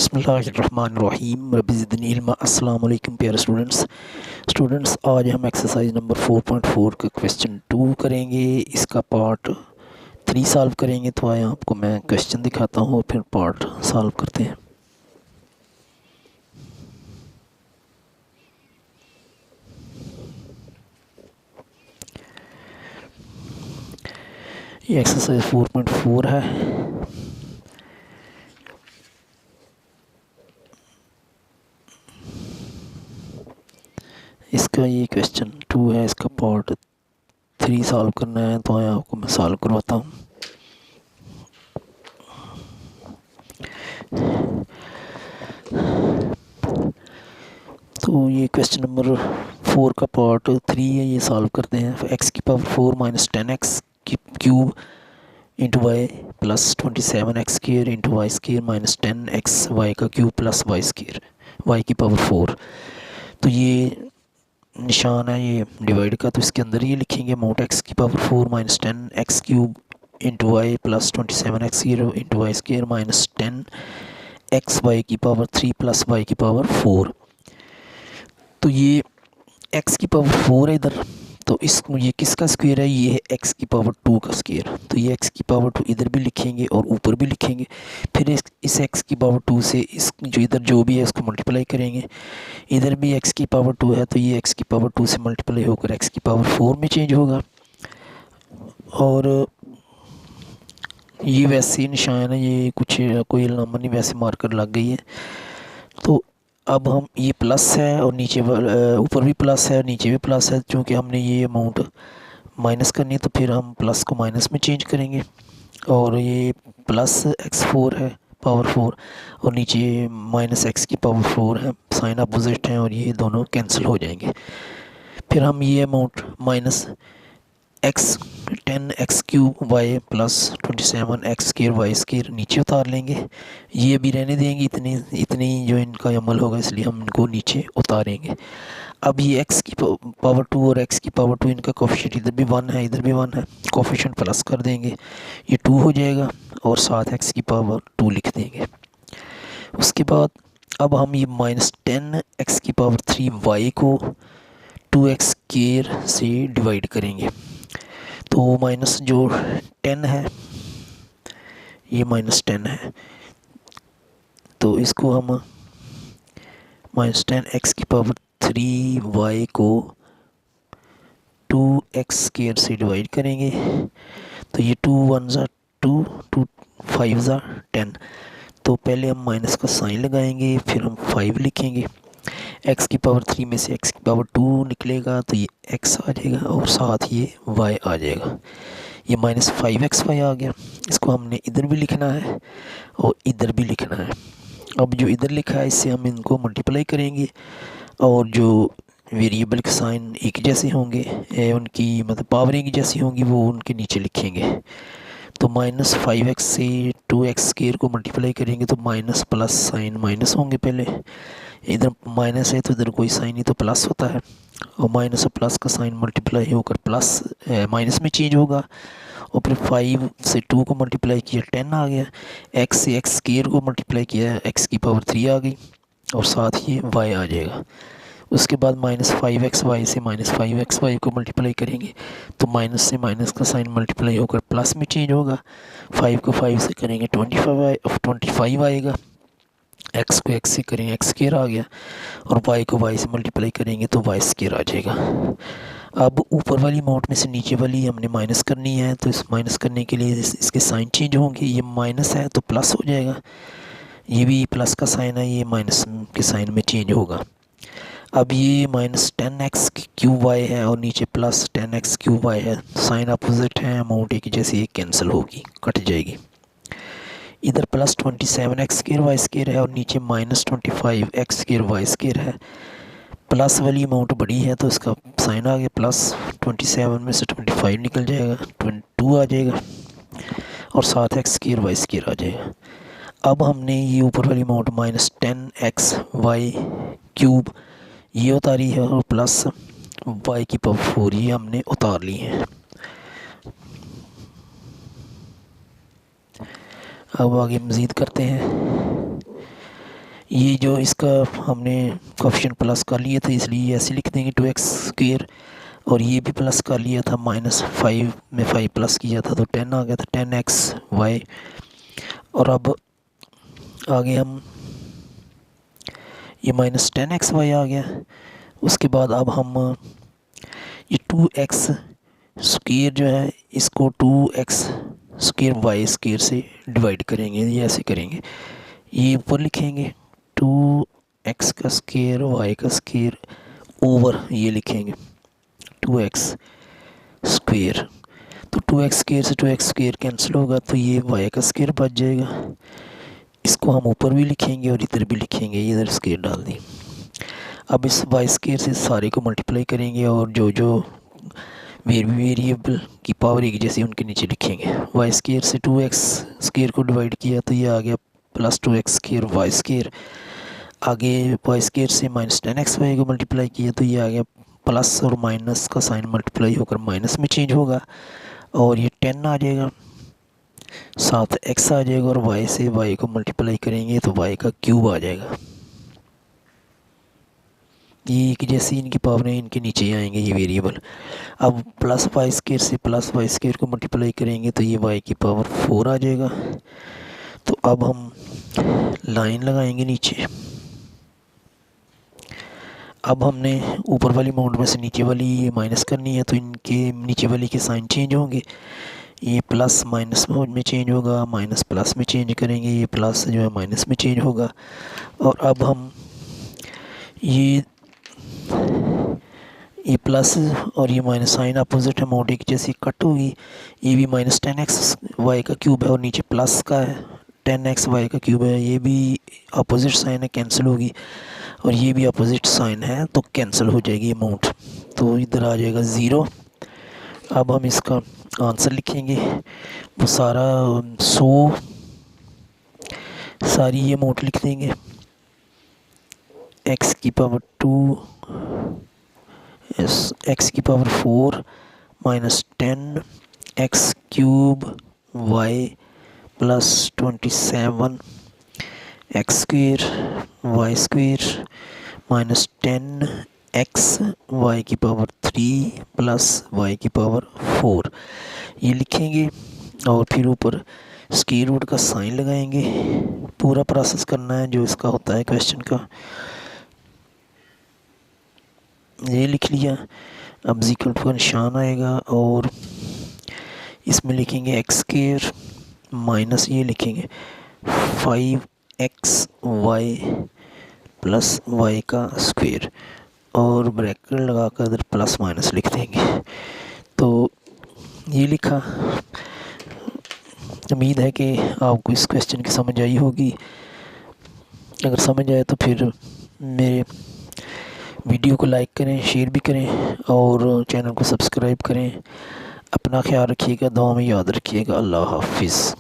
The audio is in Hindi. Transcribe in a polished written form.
बिस्मिल्लाहिर्रहमानिर्रहीम रब्बि ज़िदनी इल्मा। अस्सलाम वालेकुम प्यारे स्टूडेंट्स, आज हम एक्सरसाइज नंबर 4.4 का क्वेश्चन 2 करेंगे। इसका पार्ट 3 सॉल्व करेंगे। तो आए आपको मैं क्वेश्चन दिखाता हूँ, फिर पार्ट सॉल्व करते हैं। ये एक्सरसाइज 4.4 है। इसका ये क्वेश्चन 2 है, इसका पार्ट 3 सॉल्व करना है। तो आए आपको मैं सॉल्व करवाता हूँ। तो ये क्वेश्चन नंबर 4 का पार्ट 3 है, ये सॉल्व करते हैं। एक्स की power 4 minus 10x cube into Y plus 27x square into Y square minus 10x Y का cube plus Y square Y की पावर 4। तो ये निशान है ये डिवाइड का, तो इसके अंदर ये लिखेंगे अमाउंट एक्स की power 4 minus 10x cube into Y plus 27x square into Y square minus 10x y की पावर 3 प्लस वाई की पावर 4। तो ये x की पावर 4 है इधर, तो इसको ये किसका स्क्वायर है, ये है x की पावर 2 का स्क्वायर। तो ये x की पावर 2 इधर भी लिखेंगे और ऊपर भी लिखेंगे। फिर इस x की पावर 2 से इस जो इधर जो भी है इसको मल्टीप्लाई करेंगे। इधर भी x की पावर 2 है, तो ये x की पावर 2 से मल्टीप्लाई होकर x की पावर 4 में चेंज होगा। और ये वैसे ही निशान है, ये कुछ कोई अलामा नहीं, वैसे मार्कर लग गई है। तो अब हम ये प्लस है और नीचे ऊपर भी प्लस है और नीचे भी प्लस है, क्योंकि हमने ये अमाउंट माइनस करनी है, तो फिर हम प्लस को माइनस में चेंज करेंगे। और ये प्लस x4 है पावर 4 और नीचे माइनस x की पावर 4 है, साइन अपोजिट हैं और ये दोनों कैंसिल हो जाएंगे। फिर हम ये amount minus x 10x cube y plus 27x square y square नीचे उतार लेंगे। ये भी रहने देंगे, इतनी जो इनका अमल होगा, इसलिए हम इनको नीचे उतारेंगे। अब ये x की पावर 2 और x की पावर 2 इनका कोफिशिएंट इधर भी 1 है इधर भी 1 है, कोफिशिएंट प्लस कर देंगे, ये 2 हो जाएगा और साथ x की पावर 2 लिख देंगे। उसके बाद अब हम ये माइनस 10x की पावर 3 वाई को 2x स्क्र से डिवाइड करेंगे। तो माइनस जो 10 है ये माइनस 10 है, तो इसको हम माइनस 10x की पावर 3 वाई को 2x स्क्र से डिवाइड करेंगे। तो ये 2 1 ज़ा 2 2 5 ज़ा 10। तो पहले हम माइनस का साइन लगाएंगे, फिर हम 5 लिखेंगे। x की पावर 3 में से x की पावर 2 निकलेगा, तो ये x आ जाएगा और साथ ये y आ जाएगा। ये माइनस 5xy आ गया। इसको हमने इधर भी लिखना है और इधर भी लिखना है। अब जो इधर लिखा है इससे हम इनको मल्टीप्लाई करेंगे और जो वेरिएबल के साइन एक जैसे होंगे, उनकी मतलब पावर एक जैसी होंगी, वो उनके नीचे लिखेंगे। तो माइनस 5x से 2x स्क्र को मल्टीप्लाई करेंगे तो माइनस प्लस साइन माइनस होंगे। पहले इधर माइनस है तो इधर कोई साइन ही तो प्लस होता है, और माइनस और प्लस का साइन मल्टीप्लाई होकर प्लस माइनस में चेंज होगा। और फिर 5 से 2 को मल्टीप्लाई किया 10 आ गया। x से x स्क्र को मल्टीप्लाई किया x की पावर 3 आ गई और साथ ही y आ जाएगा। उसके बाद माइनस 5xy से माइनस 5xy को मल्टीप्लाई करेंगे तो माइनस से माइनस का साइन मल्टीप्लाई होकर प्लस में चेंज होगा। 5 को 5 से करेंगे 25 आएगा, x को x से करेंगे x स्क्र आ गया, और y को y से मल्टीप्लाई करेंगे तो y स्क्र आ जाएगा। अब ऊपर वाली अमाउंट में से नीचे वाली हमने माइनस करनी है, तो इस माइनस करने के लिए इसके साइन चेंज होंगे। ये माइनस है तो प्लस हो जाएगा, ये भी प्लस का साइन है, ये माइनस के साइन में चेंज होगा। अब ये माइनस 10x क्यूब वाई है और नीचे प्लस 10x क्यूब वाई है, साइन अपोजिट है, अमाउंट एक जैसे कैंसिल होगी, कट जाएगी। इधर plus 27x square y square है और नीचे minus 25x square y square है। प्लस वाली अमाउंट बड़ी है तो इसका साइन आ गया प्लस, 27 में से 25 निकल जाएगा, 22 आ जाएगा और साथ x स्क्र वाई स्क्र आ जाएगा। अब हमने ये ऊपर वाली amount minus 10x Y cube ये उतारी है और प्लस y की पावर 4 ये हमने उतार ली है। अब आगे मज़ीद करते हैं। ये जो इसका हमने कोफिशिएंट प्लस कर लिया था इसलिए ऐसे लिख देंगे 2x², और ये भी प्लस कर लिया था, -5 में 5 प्लस किया था तो 10 आ गया था, 10xy। और अब आगे हम ये -10xy आ गया। उसके बाद अब हम ये 2x² जो है इसको 2x² y² से डिवाइड करेंगे, ये ऐसे करेंगे, ये ऊपर लिखेंगे 2x² y² ओवर ये लिखेंगे 2x²। तो 2x² से 2x² कैंसिल होगा तो ये y² बच जाएगा। इसको हम ऊपर भी लिखेंगे और इधर भी लिखेंगे, इधर स्क्वायर डाल दी। अब इस y² से सारे को मल्टीप्लाई करेंगे और जो जो वेरिएबल की पावर एक जैसी उनके नीचे लिखेंगे। y² से 2x² को डिवाइड किया तो ये आ गया +2x² y²। आगे y² से -10xy को मल्टीप्लाई किया तो ये आ गया, प्लस और माइनस का साइन मल्टीप्लाई होकर माइनस में चेंज होगा और ये 10 आ जाएगा, साथ x आ जाएगा और y से y को मल्टीप्लाई करेंगे तो y का क्यूब आ जाएगा। ये एक जैसे इनकी पावरें इनके नीचे आएंगे ये वेरिएबल। अब +y² से +y² को मल्टीप्लाई करेंगे तो ये y की पावर 4 आ जाएगा। तो अब हम लाइन लगाएंगे नीचे। अब हमने ऊपर वाली अमाउंट में से नीचे वाली माइनस करनी है तो इनके नीचे वाली के साइन चेंज होंगे, ये प्लस माइनस में चेंज होगा, माइनस प्लस में चेंज करेंगे, ये प्लस जो है माइनस में चेंज होगा। और अब हम ये प्लस और ये माइनस साइन अपोजिट अमाउंट एक जैसी कट होगी। ये भी -10xy का क्यूब है और नीचे प्लस का है 10xy का क्यूब है, ये भी अपोजिट साइन है कैंसिल होगी, और ये भी अपोजिट साइन है तो कैंसिल हो जाएगी अमाउंट, तो इधर आ जाएगा 0। अब हम इसका आंसर लिखेंगे, वो सारा 100 सारी ये अमाउंट लिख देंगे, x की पावर 2 x की power 4 -10 x³ y +27 x² y² -10 x y की पावर 3 +y की पावर 4 ये लिखेंगे और फिर ऊपर स्क्वायर रूट का साइन लगाएंगे। पूरा प्रोसेस करना है जो इसका होता है क्वेश्चन का। ये लिख लिया। अब इक्वल टू का निशान आएगा और इसमें लिखेंगे x² माइनस ये लिखेंगे 5xy + y का स्क्वायर और ब्रैकेट लगाकर इधर प्लस माइनस लिख देंगे। तो ये लिखा। उम्मीद है कि आपको इस क्वेश्चन की समझ आई होगी। अगर समझ आए तो फिर मेरे वीडियो को लाइक करें, शेयर भी करें और चैनल को सब्सक्राइब करें। अपना ख्याल रखिएगा, दुआ में याद रखिएगा। अल्लाह हाफिज़।